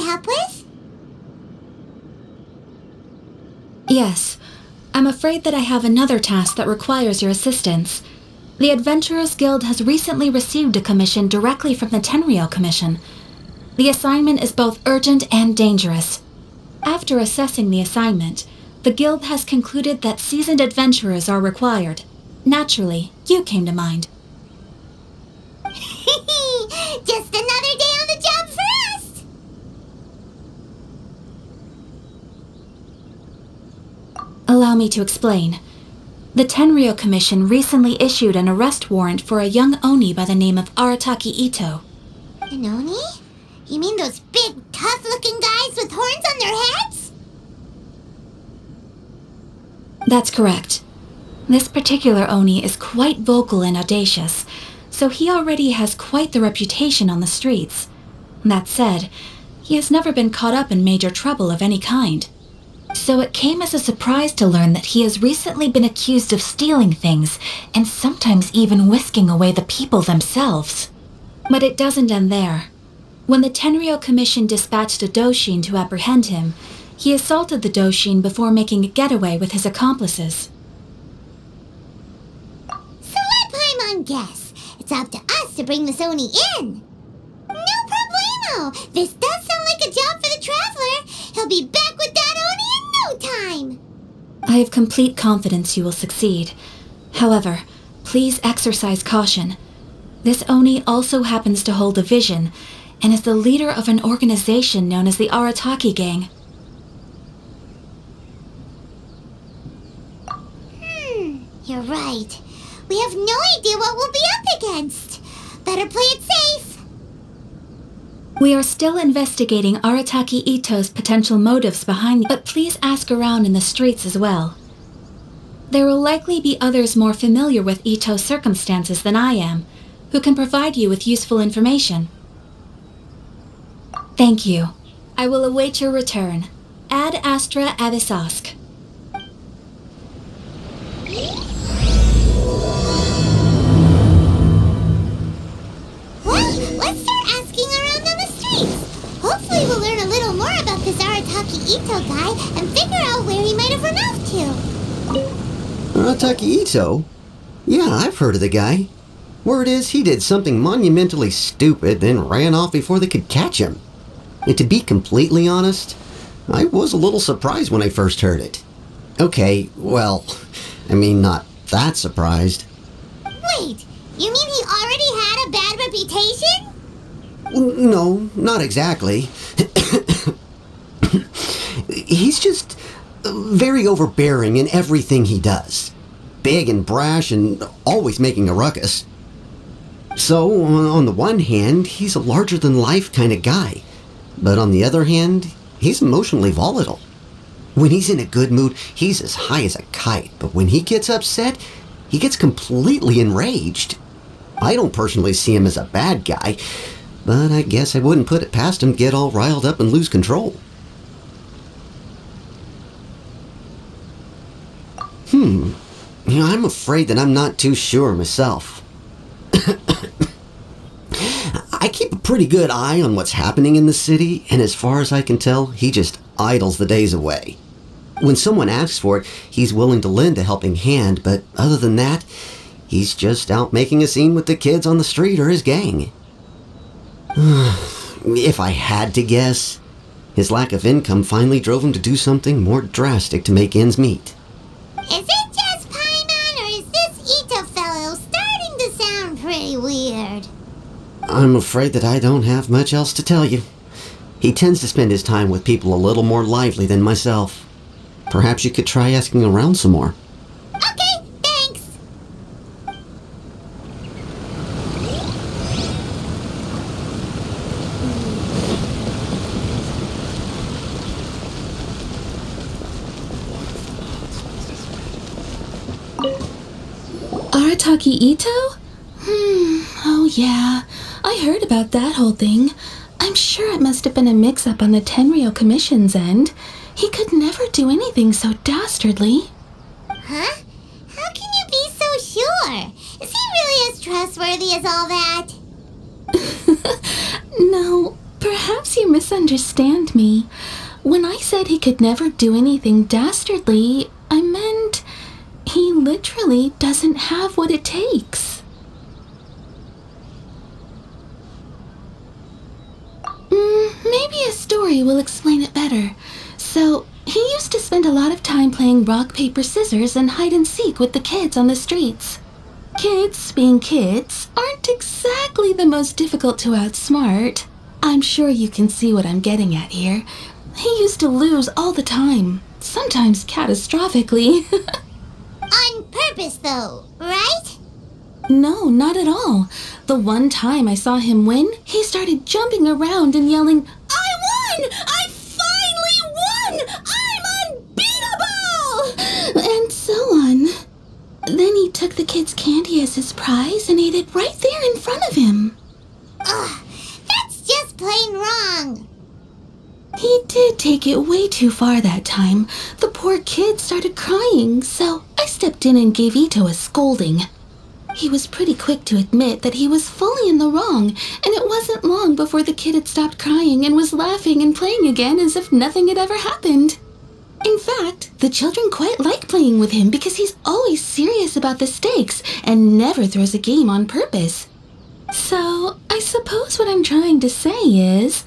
help with? Yes. I'm afraid that I have another task that requires your assistance. The Adventurers Guild has recently received a commission directly from the Tenryou Commission. The assignment is both urgent and dangerous. After assessing the assignment, the Guild has concluded that seasoned adventurers are required. Naturally, you came to mind. Just another day on the job for us! Allow me to explain. The Tenryou Commission recently issued an arrest warrant for a young Oni by the name of Arataki Itto. An Oni? You mean those big, tough-looking guys with horns on their heads? That's correct. This particular Oni is quite vocal and audacious, so he already has quite the reputation on the streets. That said, he has never been caught up in major trouble of any kind. So it came as a surprise to learn that he has recently been accused of stealing things and sometimes even whisking away the people themselves. But it doesn't end there. When the Tenryou Commission dispatched a Doshin to apprehend him, he assaulted the Doshin before making a getaway with his accomplices. So let Paimon guess. It's up to us to bring this Oni in. No problemo! This does sound like a job for the Traveler. He'll be back with that Oni in no time. I have complete confidence you will succeed. However, please exercise caution. This Oni also happens to hold a vision, and is the leader of an organization known as the Arataki Gang. You're right. We have no idea what we'll be up against. Better play it safe. We are still investigating Arataki Itto's potential motives behind, but please ask around in the streets as well. There will likely be others more familiar with Itto's circumstances than I am, who can provide you with useful information. Thank you. I will await your return. Ad Astra Abyssosque. Well, let's start asking around on the streets. Hopefully we'll learn a little more about this Arataki Itto guy and figure out where he might have run off to. Arataki Itto? Yeah, I've heard of the guy. Word is he did something monumentally stupid, then ran off before they could catch him. And to be completely honest, I was a little surprised when I first heard it. Okay, well, I mean, not that surprised. Wait, you mean he already had a bad reputation? No, not exactly. He's just very overbearing in everything he does. Big and brash and always making a ruckus. So, on the one hand, he's a larger-than-life kind of guy. But on the other hand, he's emotionally volatile. When he's in a good mood, he's as high as a kite. But when he gets upset, he gets completely enraged. I don't personally see him as a bad guy, but I guess I wouldn't put it past him to get all riled up and lose control. I'm afraid that I'm not too sure myself. I keep a pretty good eye on what's happening in the city, and as far as I can tell, he just idles the days away. When someone asks for it, he's willing to lend a helping hand, but other than that, he's just out making a scene with the kids on the street or his gang. If I had to guess, his lack of income finally drove him to do something more drastic to make ends meet. Is it just Paimon, or is this Itto fellow starting to sound pretty weird? I'm afraid that I don't have much else to tell you. He tends to spend his time with people a little more lively than myself. Perhaps you could try asking around some more. Okay, thanks. Arataki Itto? Oh yeah, I heard about that whole thing. I'm sure it must have been a mix-up on the Tenryou Commission's end. He could never do anything so dastardly. Huh? How can you be so sure? Is he really as trustworthy as all that? No, Perhaps you misunderstand me. When I said he could never do anything dastardly, I meant he literally doesn't have what it takes. Maybe a story will explain it better. So, he used to spend a lot of time playing rock, paper, scissors and hide and seek with the kids on the streets. Kids, being kids, aren't exactly the most difficult to outsmart. I'm sure you can see what I'm getting at here. He used to lose all the time, sometimes catastrophically. On purpose, though, right? No, not at all. The one time I saw him win, he started jumping around and yelling, "I won! I finally won! I'm unbeatable!" And so on. Then he took the kid's candy as his prize and ate it right there in front of him. Ugh, that's just plain wrong. He did take it way too far that time. The poor kid started crying, so I stepped in and gave Itto a scolding. He was pretty quick to admit that he was fully in the wrong, and it wasn't long before the kid had stopped crying and was laughing and playing again as if nothing had ever happened. In fact, the children quite like playing with him because he's always serious about the stakes and never throws a game on purpose. So, I suppose what I'm trying to say is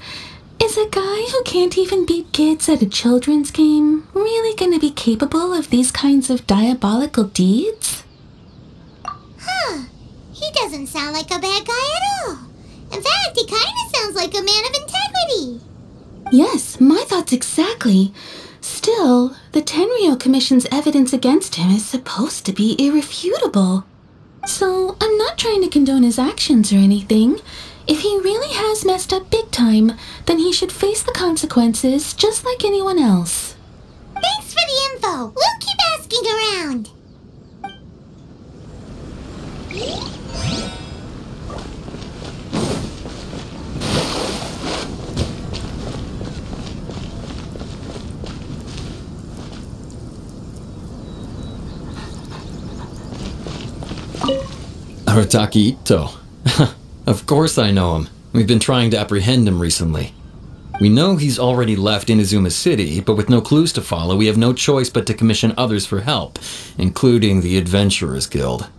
a guy who can't even beat kids at a children's game really gonna be capable of these kinds of diabolical deeds? Huh. He doesn't sound like a bad guy at all. In fact, he kind of sounds like a man of integrity. Yes, my thoughts exactly. Still, the Tenryou Commission's evidence against him is supposed to be irrefutable. So, I'm not trying to condone his actions or anything. If he really has messed up big time, then he should face the consequences just like anyone else. Thanks for the info. We'll keep asking around. Arataki Itto. Of course I know him. We've been trying to apprehend him recently. We know he's already left Inazuma City, but with no clues to follow, we have no choice but to commission others for help, including the Adventurers Guild.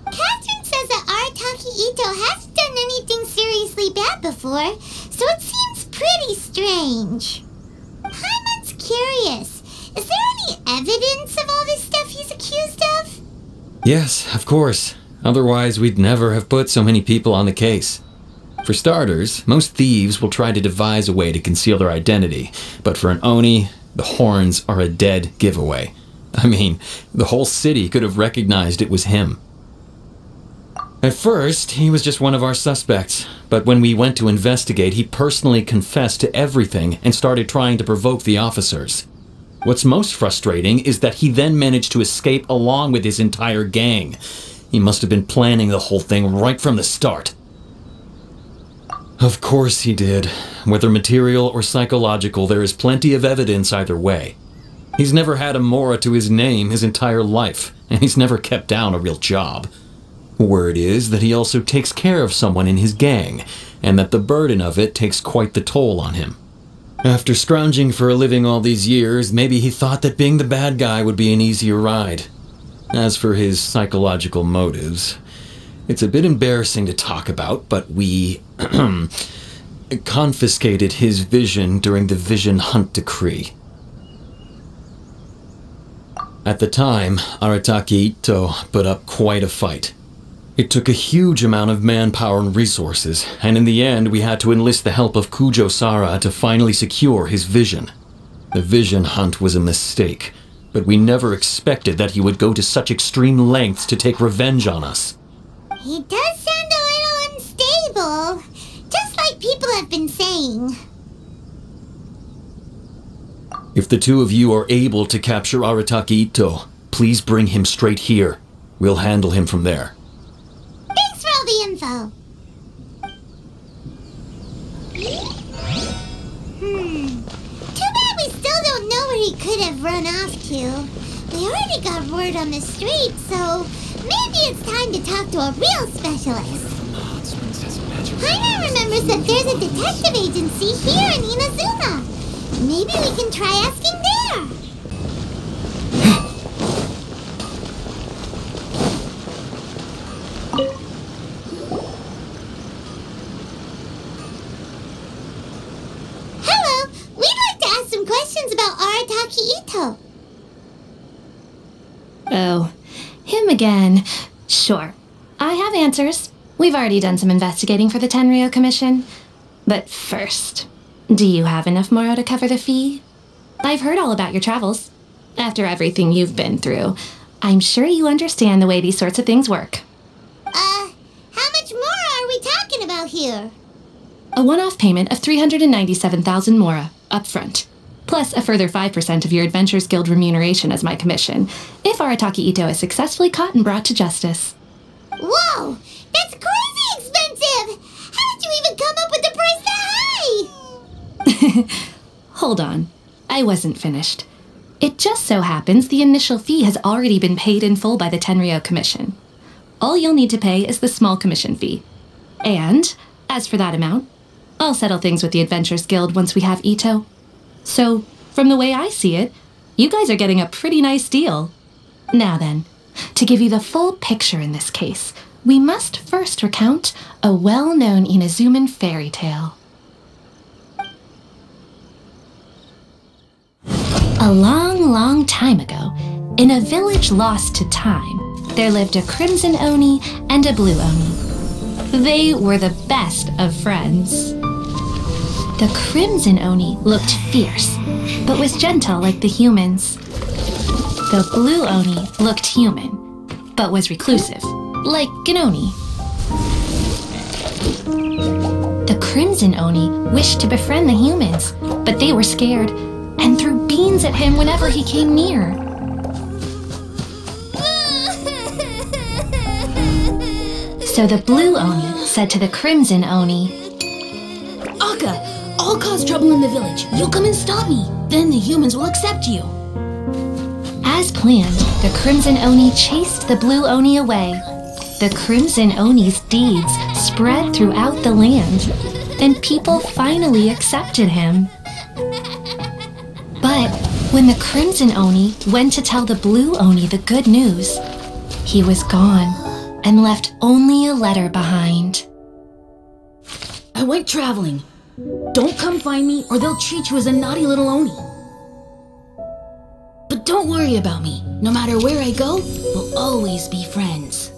Catherine says that Arataki Itto hasn't done anything seriously bad before, so it seems pretty strange. Paimon's curious. Is there any evidence of all this stuff he's accused of? Yes, of course. Otherwise, we'd never have put so many people on the case. For starters, most thieves will try to devise a way to conceal their identity, but for an Oni, the horns are a dead giveaway. I mean, the whole city could have recognized it was him. At first, he was just one of our suspects, but when we went to investigate, he personally confessed to everything and started trying to provoke the officers. What's most frustrating is that he then managed to escape along with his entire gang. He must have been planning the whole thing right from the start. Of course he did. Whether material or psychological, there is plenty of evidence either way. He's never had a Mora to his name his entire life, and he's never kept down a real job. Word is that he also takes care of someone in his gang, and that the burden of it takes quite the toll on him. After scrounging for a living all these years, maybe he thought that being the bad guy would be an easier ride. As for his psychological motives, it's a bit embarrassing to talk about, but we confiscated his vision during the Vision Hunt Decree. At the time, Arataki Itto put up quite a fight. It took a huge amount of manpower and resources, and in the end we had to enlist the help of Kujo Sara to finally secure his vision. The Vision Hunt was a mistake, but we never expected that he would go to such extreme lengths to take revenge on us. He does sound a little unstable, just like people have been saying. If the two of you are able to capture Arataki Itto, please bring him straight here. We'll handle him from there. Thanks for all the info. Too bad we still don't know where he could have run off to. We already got word on the street, so maybe it's time to talk to a real specialist. Paimon remembers that there's a detective agency here in Inazuma. Maybe we can try asking there. Hello, we'd like to ask some questions about Arataki Itto. Oh, him again. Sure. I have answers. We've already done some investigating for the Tenryou Commission. But first, do you have enough Moro to cover the fee? I've heard all about your travels. After everything you've been through, I'm sure you understand the way these sorts of things work. How much more are we talking about here? A one-off payment of 397,000 Mora, up front. Plus a further 5% of your Adventures Guild remuneration as my commission, if Arataki Itto is successfully caught and brought to justice. Whoa! That's crazy expensive! How did you even come up with the price that high? Hold on. I wasn't finished. It just so happens the initial fee has already been paid in full by the Tenryou Commission. All you'll need to pay is the small commission fee. And, as for that amount, I'll settle things with the Adventures Guild once we have Itto. So, from the way I see it, you guys are getting a pretty nice deal. Now then, to give you the full picture in this case, we must first recount a well-known Inazuman fairy tale. A long, long time ago, in a village lost to time, there lived a crimson Oni and a blue Oni. They were the best of friends. The crimson Oni looked fierce, but was gentle like the humans. The blue Oni looked human, but was reclusive, like an Oni. The crimson Oni wished to befriend the humans, but they were scared and threw beans at him whenever he came near. So the blue Oni said to the crimson Oni, Akka, I'll cause trouble in the village. You come and stop me. Then the humans will accept you. As planned, the crimson Oni chased the blue Oni away. The crimson Oni's deeds spread throughout the land, and people finally accepted him. But when the crimson Oni went to tell the blue Oni the good news, he was gone and left only a letter behind. I went traveling. Don't come find me or they'll treat you as a naughty little Oni. But don't worry about me. No matter where I go, we'll always be friends.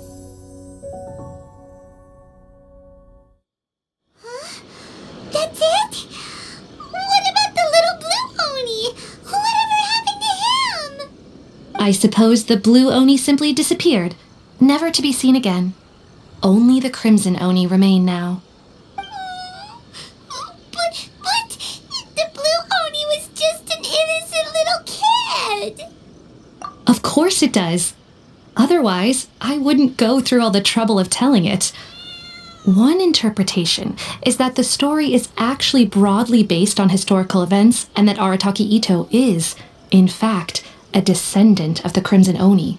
That's it? What about the little blue Oni? Whatever happened to him? I suppose the blue Oni simply disappeared, never to be seen again. Only the crimson Oni remain now. But the blue Oni was just an innocent little kid. Of course it does. Otherwise, I wouldn't go through all the trouble of telling it. One interpretation is that the story is actually broadly based on historical events and that Arataki Itto is, in fact, a descendant of the Crimson Oni.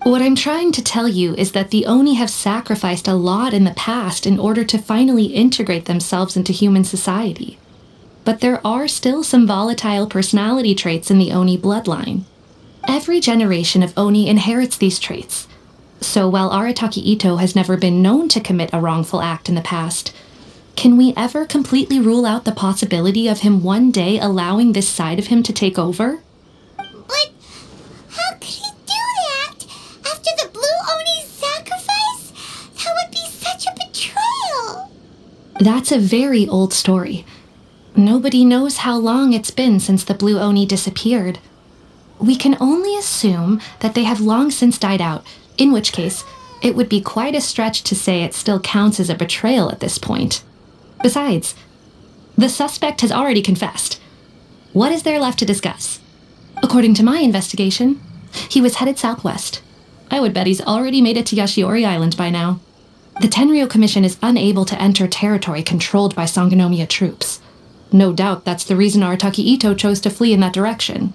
What I'm trying to tell you is that the Oni have sacrificed a lot in the past in order to finally integrate themselves into human society. But there are still some volatile personality traits in the Oni bloodline. Every generation of Oni inherits these traits. So while Arataki Itto has never been known to commit a wrongful act in the past, can we ever completely rule out the possibility of him one day allowing this side of him to take over? But how could he do that? After the blue Oni's sacrifice? That would be such a betrayal. That's a very old story. Nobody knows how long it's been since the blue Oni disappeared. We can only assume that they have long since died out, in which case, it would be quite a stretch to say it still counts as a betrayal at this point. Besides, the suspect has already confessed. What is there left to discuss? According to my investigation, he was headed southwest. I would bet he's already made it to Yashiori Island by now. The Tenryou Commission is unable to enter territory controlled by Sangonomiya troops. No doubt that's the reason Arataki Itto chose to flee in that direction.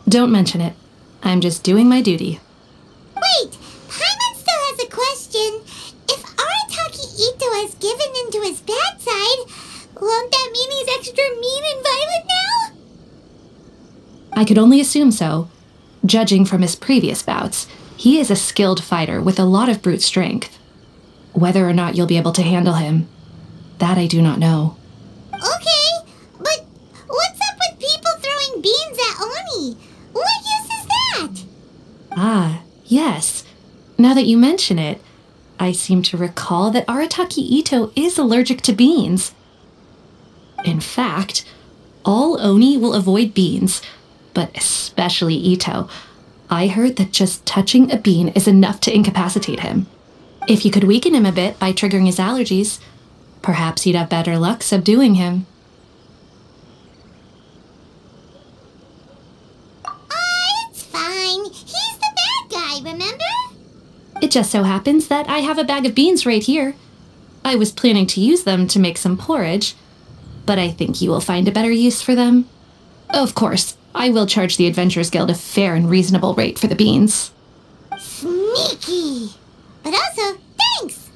Don't mention it. I'm just doing my duty. Wait, Paimon has given into his bad side, won't that mean he's extra mean and violent now? I could only assume so. Judging from his previous bouts, he is a skilled fighter with a lot of brute strength. Whether or not you'll be able to handle him, that I do not know. Okay, but what's up with people throwing beans at Oni? What use is that? Ah, yes. Now that you mention it, I seem to recall that Arataki Itto is allergic to beans. In fact, all Oni will avoid beans, but especially Itto. I heard that just touching a bean is enough to incapacitate him. If you could weaken him a bit by triggering his allergies, perhaps you'd have better luck subduing him. It's fine. He's the bad guy, remember? It just so happens that I have a bag of beans right here. I was planning to use them to make some porridge, but I think you will find a better use for them. Of course, I will charge the Adventurers Guild a fair and reasonable rate for the beans. Sneaky. But also, thanks.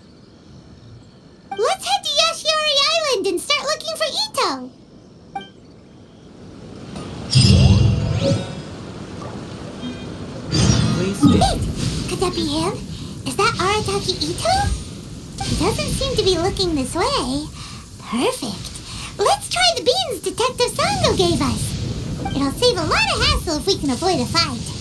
Let's head to Yashiori Island and start looking for Itto. Wait, could that be him? Is that Arataki Itto? He doesn't seem to be looking this way. Perfect. Let's try the beans Detective Sango gave us. It'll save a lot of hassle if we can avoid a fight.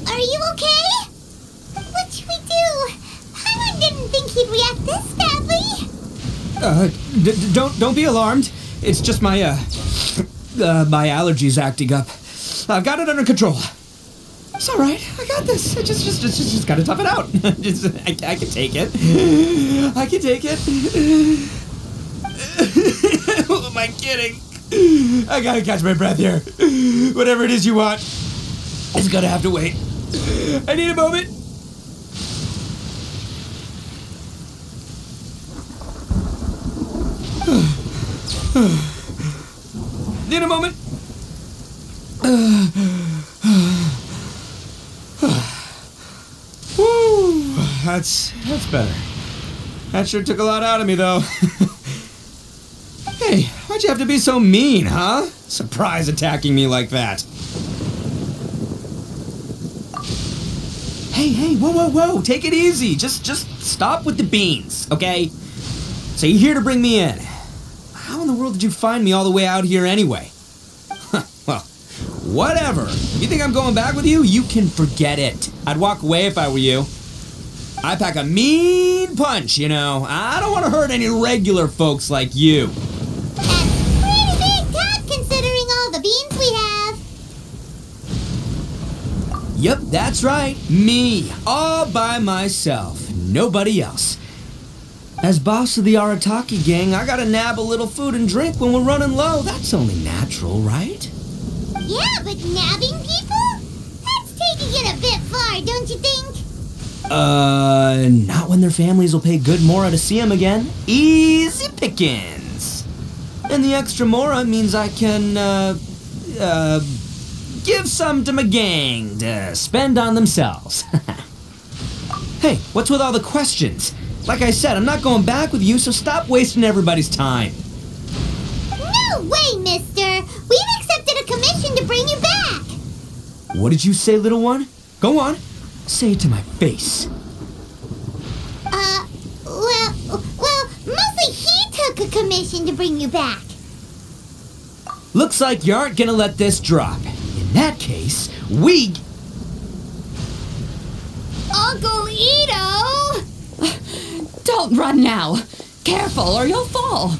Are you okay? What should we do? Paimon didn't think he'd react this badly. Don't be alarmed. It's just my my allergies acting up. I've got it under control. It's all right. I got this. I just gotta tough it out. I can take it. I can take it. Who am I kidding? I gotta catch my breath here. Whatever it is you want, it's gonna have to wait. I need a moment. Need a moment. Woo, that's better. That sure took a lot out of me, though. Hey, why'd you have to be so mean, huh? Surprise attacking me like that. Hey, whoa, take it easy. Just stop with the beans, okay? So you're here to bring me in. How in the world did you find me all the way out here anyway? Well, whatever. You think I'm going back with you? You can forget it. I'd walk away if I were you. I pack a mean punch, you know. I don't want to hurt any regular folks like you. That's pretty big talk considering all the beans we have. Yep, that's right. Me. All by myself. Nobody else. As boss of the Arataki gang, I gotta nab a little food and drink when we're running low. That's only natural, right? Yeah, but nabbing people? That's taking it a bit far. are, don't you think? Not when their families will pay good mora to see them again. Easy pickings. And the extra mora means I can, give some to my gang to spend on themselves. Hey, what's with all the questions? Like I said, I'm not going back with you, so stop wasting everybody's time. No way, mister! We've accepted a commission to bring you back! What did you say, little one? Go on. Say it to my face. Well, mostly he took a commission to bring you back. Looks like you aren't gonna let this drop. In that case, we... Uncle Itto! Don't run now. Careful or you'll fall.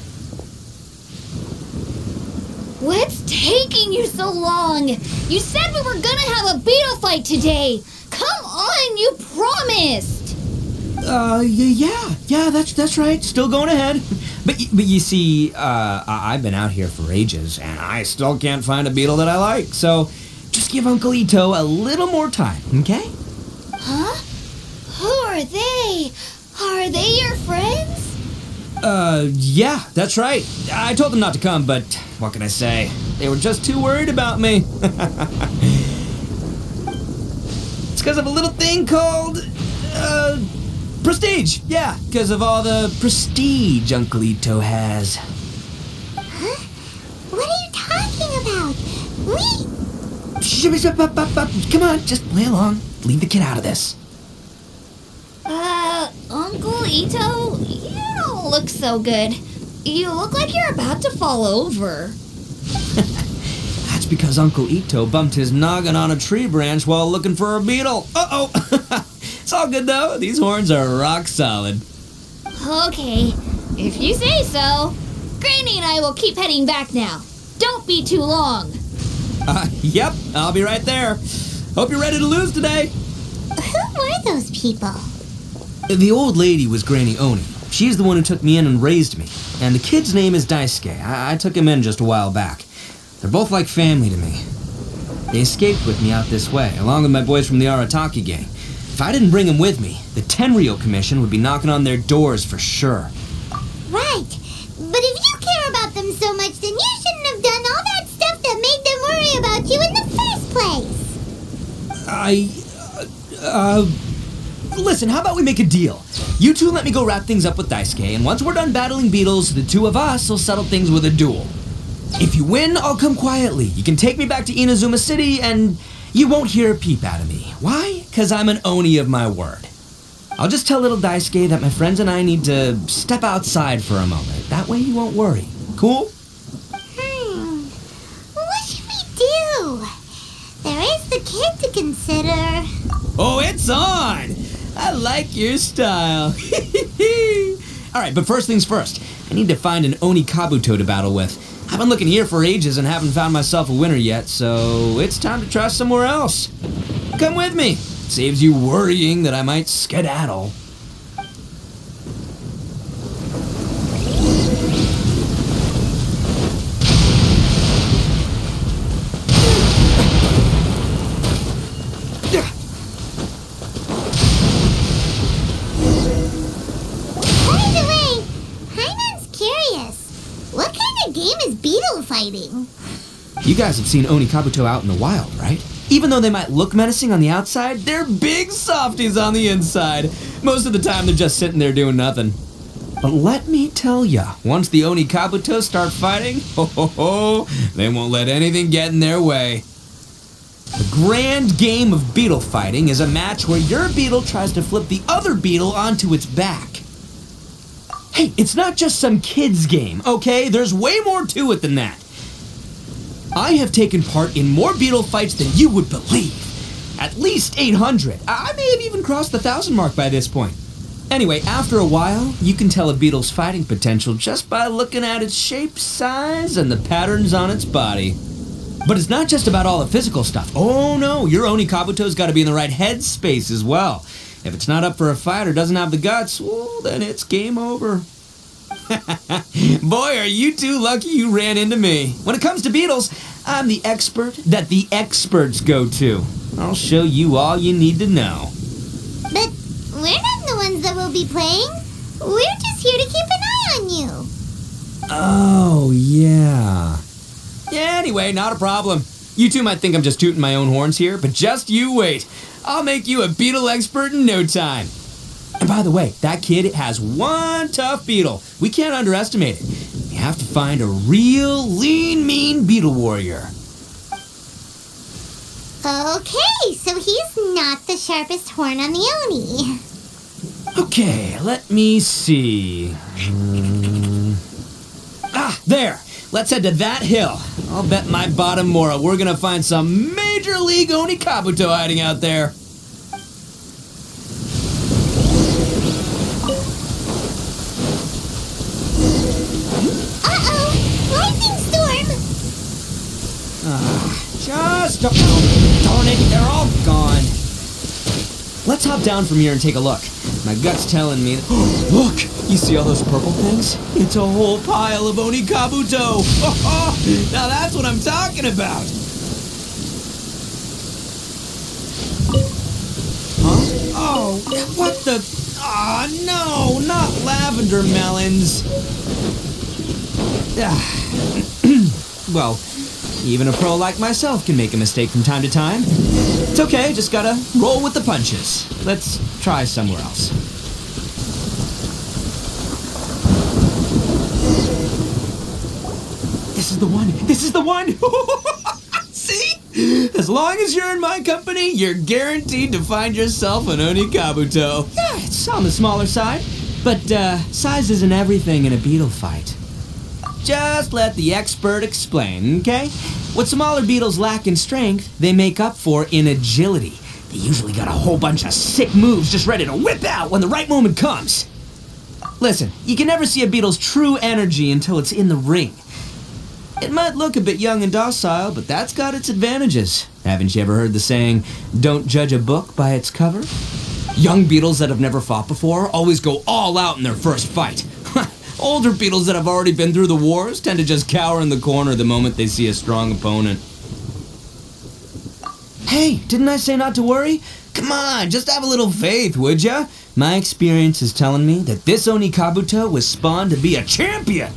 What's taking you so long? You said we were gonna have a beetle fight today. Come on, you promised. Yeah, that's right. Still going ahead. But you see, I've been out here for ages, and I still can't find a beetle that I like. So just give Uncle Itto a little more time, okay? Huh? Who are they? Are they your friends? Yeah, that's right. I told them not to come, but what can I say? They were just too worried about me. It's because of a little thing called, prestige. Yeah, because of all the prestige Uncle Itto has. Huh? What are you talking about? Come on, just play along. Leave the kid out of this. Uncle Itto, you don't look so good. You look like you're about to fall over. That's because Uncle Itto bumped his noggin on a tree branch while looking for a beetle. Uh-oh! It's all good, though. These horns are rock solid. Okay, if you say so. Granny and I will keep heading back now. Don't be too long. Yep, I'll be right there. Hope you're ready to lose today. Who were those people? The old lady was Granny Oni. She's the one who took me in and raised me. And the kid's name is Daisuke. I took him in just a while back. They're both like family to me. They escaped with me out this way, along with my boys from the Arataki gang. If I didn't bring them with me, the Tenryou Commission would be knocking on their doors for sure. Right. But if you care about them so much, then you shouldn't have done all that stuff that made them worry about you in the first place. Listen, how about we make a deal? You two let me go wrap things up with Daisuke, and once we're done battling beetles, the two of us will settle things with a duel. If you win, I'll come quietly. You can take me back to Inazuma City, and you won't hear a peep out of me. Why? Because I'm an Oni of my word. I'll just tell little Daisuke that my friends and I need to step outside for a moment. That way you won't worry. Cool? What should we do? There is the kid to consider. Oh, it's on! I like your style. Alright, but first things first. I need to find an Oni Kabuto to battle with. I've been looking here for ages and haven't found myself a winner yet, so it's time to try somewhere else. Come with me. Saves you worrying that I might skedaddle. Fighting. You guys have seen Oni Kabuto out in the wild, right? Even though they might look menacing on the outside, they're big softies on the inside. Most of the time, they're just sitting there doing nothing. But let me tell ya, once the Oni Kabuto start fighting, they won't let anything get in their way. The grand game of beetle fighting is a match where your beetle tries to flip the other beetle onto its back. Hey, it's not just some kid's game, okay? There's way more to it than that. I have taken part in more beetle fights than you would believe. At least 800. I may have even crossed the 1,000 mark by this point. Anyway, after a while, you can tell a beetle's fighting potential just by looking at its shape, size, and the patterns on its body. But it's not just about all the physical stuff. Oh no, your Oni Kabuto's got to be in the right headspace as well. If it's not up for a fight or doesn't have the guts, well, then it's game over. Boy, are you two lucky you ran into me. When it comes to beetles, I'm the expert that the experts go to. I'll show you all you need to know. But we're not the ones that will be playing. We're just here to keep an eye on you. Oh, yeah. Anyway, not a problem. You two might think I'm just tooting my own horns here, but just you wait. I'll make you a beetle expert in no time. And by the way, that kid has one tough beetle. We can't underestimate it. We have to find a real lean, mean beetle warrior. Okay, so he's not the sharpest horn on the Oni. Okay, let me see. There! Let's head to that hill. I'll bet my bottom Mora we're gonna find some Major League Oni Kabuto hiding out there. Uh-oh! Lightning storm! Darn it, they're all gone. Let's hop down from here and take a look. My gut's telling me that, look! You see all those purple things? It's a whole pile of Oni Kabuto! Now that's what I'm talking about! Huh? Oh, what the... Ah, no! Not lavender melons! Well, even a pro like myself can make a mistake from time to time. It's okay, just gotta roll with the punches. Let's try somewhere else. This is the one! This is the one! See? As long as you're in my company, you're guaranteed to find yourself an Oni Kabuto. Yeah, it's on the smaller side, but size isn't everything in a beetle fight. Just let the expert explain, okay? What smaller beetles lack in strength, they make up for in agility. They usually got a whole bunch of sick moves just ready to whip out when the right moment comes. Listen, you can never see a beetle's true energy until it's in the ring. It might look a bit young and docile, but that's got its advantages. Haven't you ever heard the saying, don't judge a book by its cover? Young beetles that have never fought before always go all out in their first fight. Older beetles that have already been through the wars tend to just cower in the corner the moment they see a strong opponent. Hey, didn't I say not to worry? Come on, just have a little faith, would ya? My experience is telling me that this Oni Kabuto was spawned to be a champion.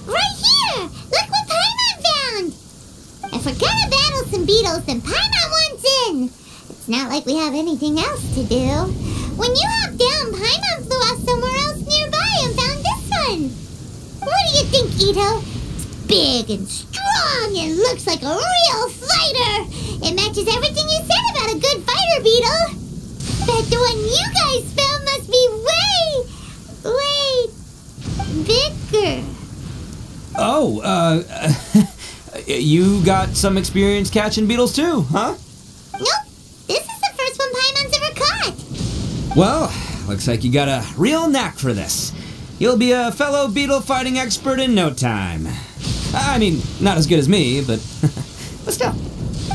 Right here! Look what Paimon found! If we're gonna battle some beetles, then Paimon wants in! It's not like we have anything else to do. When you hopped down, Paimon flew off somewhere else nearby and found this one. What do you think, Itto? It's big and strong and looks like a real fighter! It matches everything you said about a good fighter, beetle! Bet the one you guys found must be way bigger. Oh, you got some experience catching beetles too, huh? Nope, this is the first one Paimon's ever caught. Well, looks like you got a real knack for this. You'll be a fellow beetle fighting expert in no time. I mean, not as good as me, but still.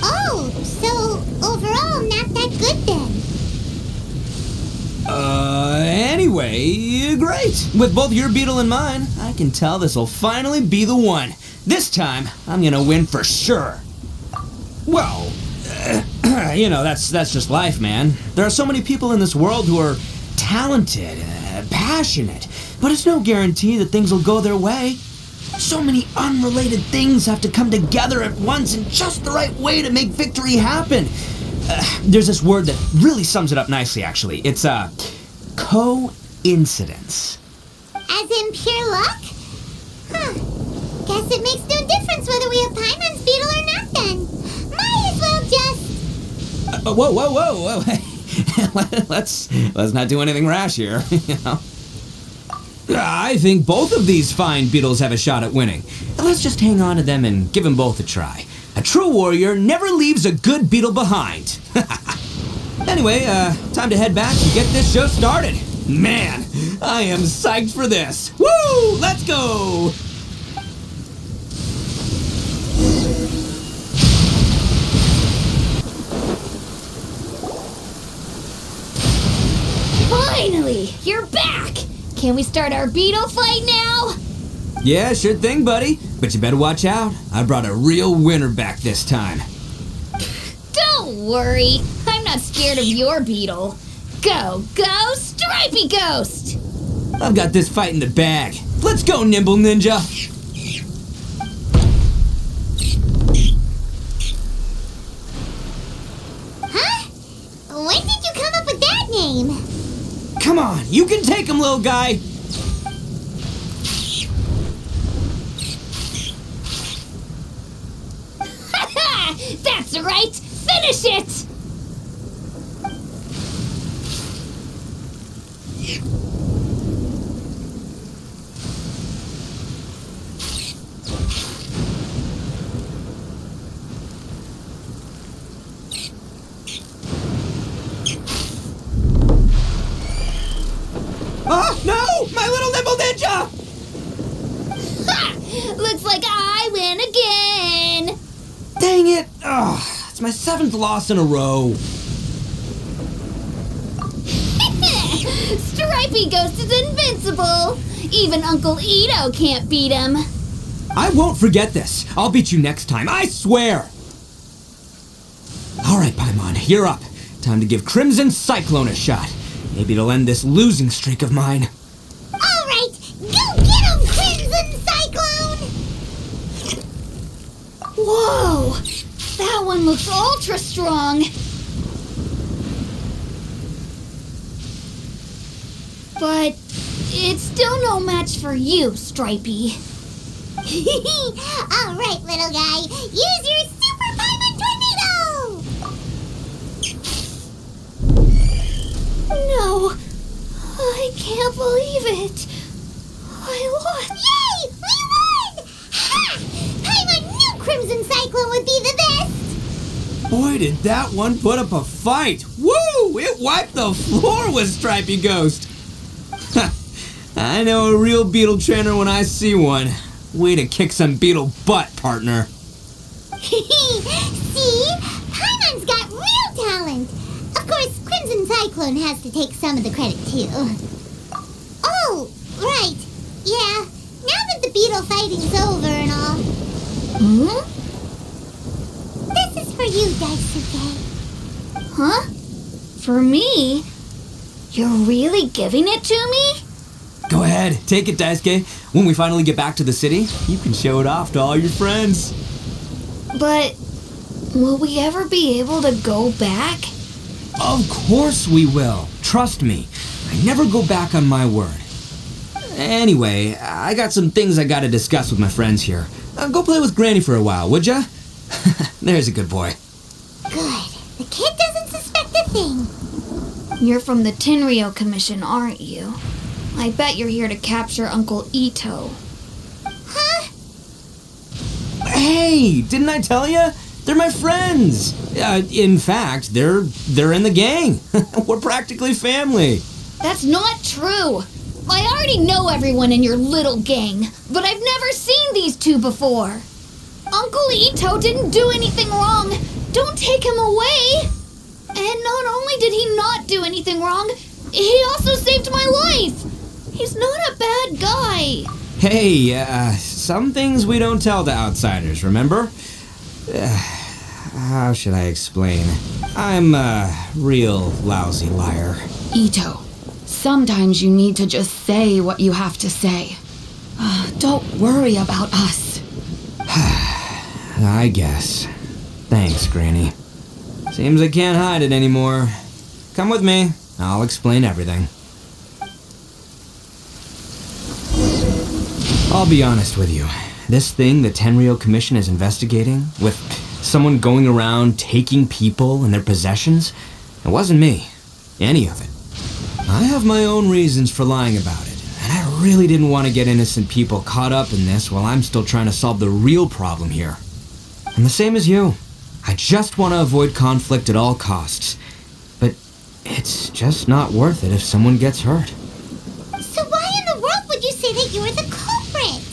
Oh, so overall not that good then. Anyway, great. With both your beetle and mine, I can tell this'll finally be the one. This time, I'm gonna win for sure. Well, that's just life, man. There are so many people in this world who are talented, passionate, but it's no guarantee that things will go their way. So many unrelated things have to come together at once in just the right way to make victory happen. There's this word that really sums it up nicely, actually. It's coincidence. As in pure luck? Huh. Guess it makes no difference whether we have Paimon's beetle or not then. Might as well just... Whoa. let's not do anything rash here, you know. I think both of these fine beetles have a shot at winning. Let's just hang on to them and give them both a try. A true warrior never leaves a good beetle behind. Anyway, time to head back and get this show started. Man, I am psyched for this. Woo! Let's go! Finally, you're back! Can we start our beetle fight now? Yeah, sure thing, buddy. But you better watch out. I brought a real winner back this time. Don't worry. I'm not scared of your beetle. Go, Stripey Ghost! I've got this fight in the bag. Let's go, Nimble Ninja! Huh? When did you come up with that name? Come on, you can take him, little guy! That's right! Finish it! Oh, no! My little Nimble Ninja! Ha! Looks like I win again! Dang it! Ugh, it's my 7th loss in a row. Stripey Ghost is invincible! Even Uncle Itto can't beat him. I won't forget this. I'll beat you next time, I swear! Alright, Paimon, you're up. Time to give Crimson Cyclone a shot. Maybe it'll end this losing streak of mine. Alright, go get him, Crimson Cyclone! Whoa! That one looks ultra strong! But it's still no match for you, Stripey. Alright, little guy, use your Super Paimon Tornado! No, I can't believe it. I lost. Yay! We won! Ha! Paimon knew Crimson Cyclone would be the best! Boy, did that one put up a fight! Woo! It wiped the floor with Stripey Ghost! I know a real beetle trainer when I see one. Way to kick some beetle butt, partner. See? Paimon's got real talent! Of course, Crimson Cyclone has to take some of the credit, too. Oh, right. Yeah, now that the beetle fighting's over and all. This is for you, Daisuke. Huh? For me? You're really giving it to me? Go ahead, take it, Daisuke. When we finally get back to the city, you can show it off to all your friends. But will we ever be able to go back? Of course we will. Trust me. I never go back on my word. Anyway, I got some things I gotta discuss with my friends here. Go play with Granny for a while, would ya? There's a good boy. Good. The kid doesn't suspect a thing. You're from the Tenryou Commission, aren't you? I bet you're here to capture Uncle Itto. Huh? Hey, didn't I tell ya? They're my friends. In fact, they're in the gang. We're practically family. That's not true. I already know everyone in your little gang, but I've never seen these two before. Uncle Itto didn't do anything wrong. Don't take him away. And not only did he not do anything wrong, he also saved my life. He's not a bad guy. Hey, some things we don't tell to outsiders, remember? How should I explain? I'm a real lousy liar. Itto, sometimes you need to just say what you have to say. Don't worry about us. I guess. Thanks, Granny. Seems I can't hide it anymore. Come with me. I'll explain everything. I'll be honest with you. This thing the Tenryou Commission is investigating, with someone going around taking people and their possessions, it wasn't me. Any of it. I have my own reasons for lying about it, and I really didn't want to get innocent people caught up in this while I'm still trying to solve the real problem here. I'm the same as you. I just want to avoid conflict at all costs. But it's just not worth it if someone gets hurt. So why in the world would you say that you're the culprit?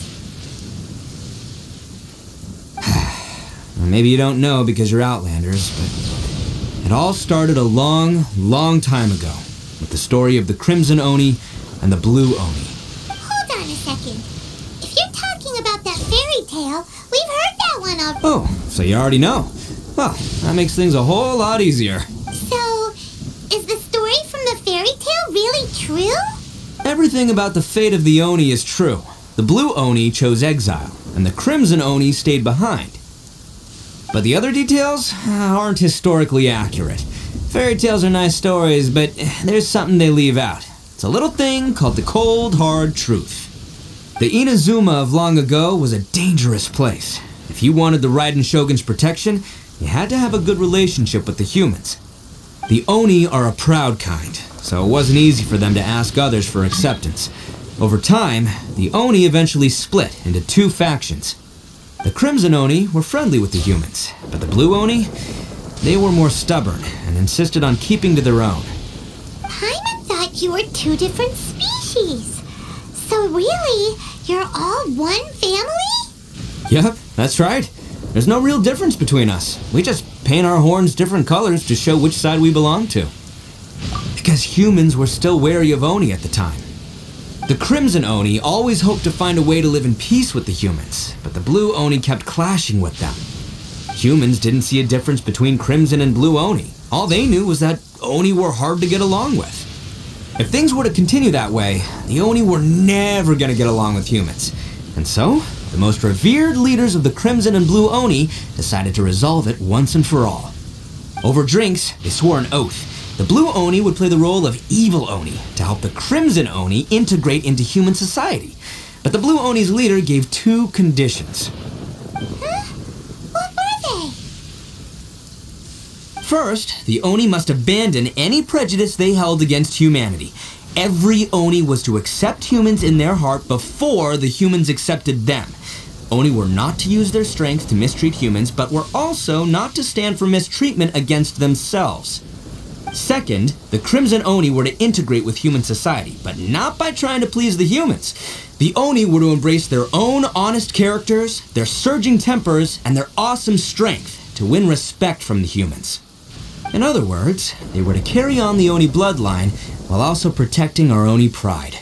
Maybe you don't know because you're Outlanders, but it all started a long, long time ago with the story of the Crimson Oni and the Blue Oni. Hold on a second. If you're talking about that fairy tale, we've heard that one already. Oh, so you already know. Well, that makes things a whole lot easier. So, is the story from the fairy tale really true? Everything about the fate of the Oni is true. The blue Oni chose exile, and the crimson Oni stayed behind. But the other details aren't historically accurate. Fairy tales are nice stories, but there's something they leave out. It's a little thing called the cold, hard truth. The Inazuma of long ago was a dangerous place. If you wanted the Raiden Shogun's protection, you had to have a good relationship with the humans. The Oni are a proud kind, so it wasn't easy for them to ask others for acceptance. Over time, the Oni eventually split into two factions. The Crimson Oni were friendly with the humans, but the Blue Oni, they were more stubborn and insisted on keeping to their own. Paimon thought you were two different species. So really, you're all one family? Yep, that's right. There's no real difference between us. We just paint our horns different colors to show which side we belong to. Because humans were still wary of Oni at the time. The Crimson Oni always hoped to find a way to live in peace with the humans, but the Blue Oni kept clashing with them. Humans didn't see a difference between Crimson and Blue Oni. All they knew was that Oni were hard to get along with. If things were to continue that way, the Oni were never going to get along with humans. And so, the most revered leaders of the Crimson and Blue Oni decided to resolve it once and for all. Over drinks, they swore an oath. The Blue Oni would play the role of evil Oni to help the Crimson Oni integrate into human society. But the Blue Oni's leader gave two conditions. What were they? First, the Oni must abandon any prejudice they held against humanity. Every Oni was to accept humans in their heart before the humans accepted them. Oni were not to use their strength to mistreat humans, but were also not to stand for mistreatment against themselves. Second, the Crimson Oni were to integrate with human society, but not by trying to please the humans. The Oni were to embrace their own honest characters, their surging tempers, and their awesome strength to win respect from the humans. In other words, they were to carry on the Oni bloodline while also protecting our Oni pride.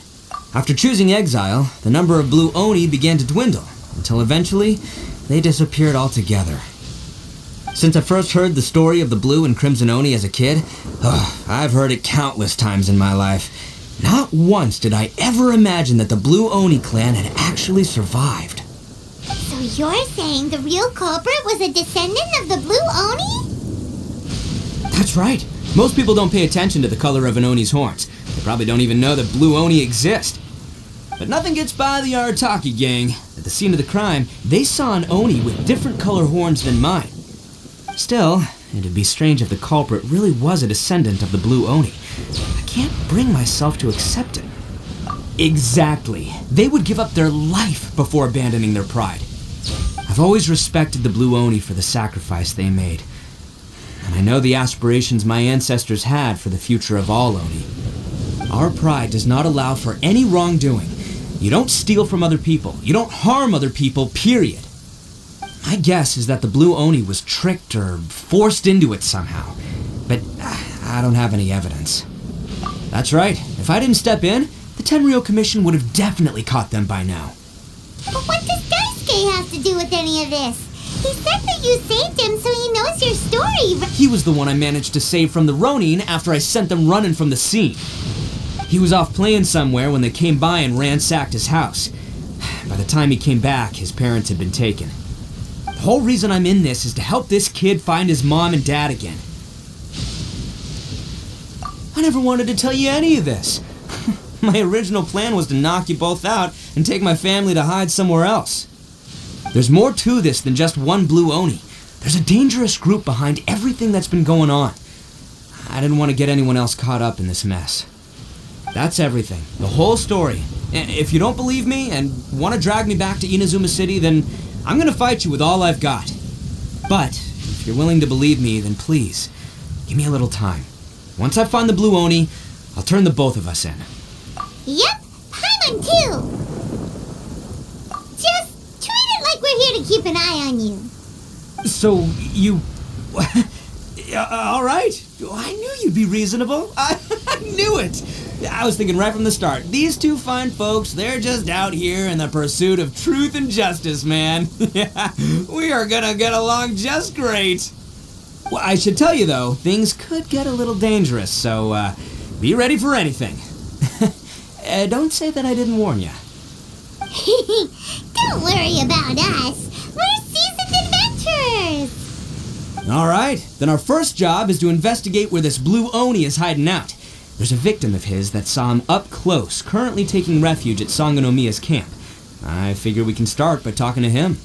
After choosing exile, the number of Blue Oni began to dwindle, until eventually, they disappeared altogether. Since I first heard the story of the Blue and Crimson Oni as a kid, I've heard it countless times in my life. Not once did I ever imagine that the Blue Oni clan had actually survived. So you're saying the real culprit was a descendant of the Blue Oni? That's right. Most people don't pay attention to the color of an Oni's horns. They probably don't even know that Blue Oni exist. But nothing gets by the Arataki gang. At the scene of the crime, they saw an Oni with different color horns than mine. Still, it'd be strange if the culprit really was a descendant of the Blue Oni. I can't bring myself to accept it. Exactly. They would give up their life before abandoning their pride. I've always respected the Blue Oni for the sacrifice they made. And I know the aspirations my ancestors had for the future of all Oni. Our pride does not allow for any wrongdoing. You don't steal from other people. You don't harm other people, period. My guess is that the Blue Oni was tricked or forced into it somehow. But I don't have any evidence. That's right. If I didn't step in, the Tenryou Commission would have definitely caught them by now. But what does Daisuke have to do with any of this? He said that you saved him so he knows your story. He was the one I managed to save from the Ronin after I sent them running from the scene. He was off playing somewhere when they came by and ransacked his house. By the time he came back, his parents had been taken. The whole reason I'm in this is to help this kid find his mom and dad again. I never wanted to tell you any of this. My original plan was to knock you both out and take my family to hide somewhere else. There's more to this than just one Blue Oni. There's a dangerous group behind everything that's been going on. I didn't want to get anyone else caught up in this mess. That's everything. The whole story. If you don't believe me and want to drag me back to Inazuma City, then I'm going to fight you with all I've got. But if you're willing to believe me, then please, give me a little time. Once I find the Blue Oni, I'll turn the both of us in. Yep, Paimon too. Just treat it like we're here to keep an eye on you. So, you... all right. I knew you'd be reasonable. I knew it. I was thinking right from the start, these two fine folks, they're just out here in the pursuit of truth and justice, man. We are gonna get along just great. Well, I should tell you though, things could get a little dangerous, so be ready for anything. Don't say that I didn't warn you. Don't worry about us. We're seasoned adventurers. All right, then our first job is to investigate where this blue Oni is hiding out. There's a victim of his that saw him up close, currently taking refuge at Sangonomiya's camp. I figure we can start by talking to him.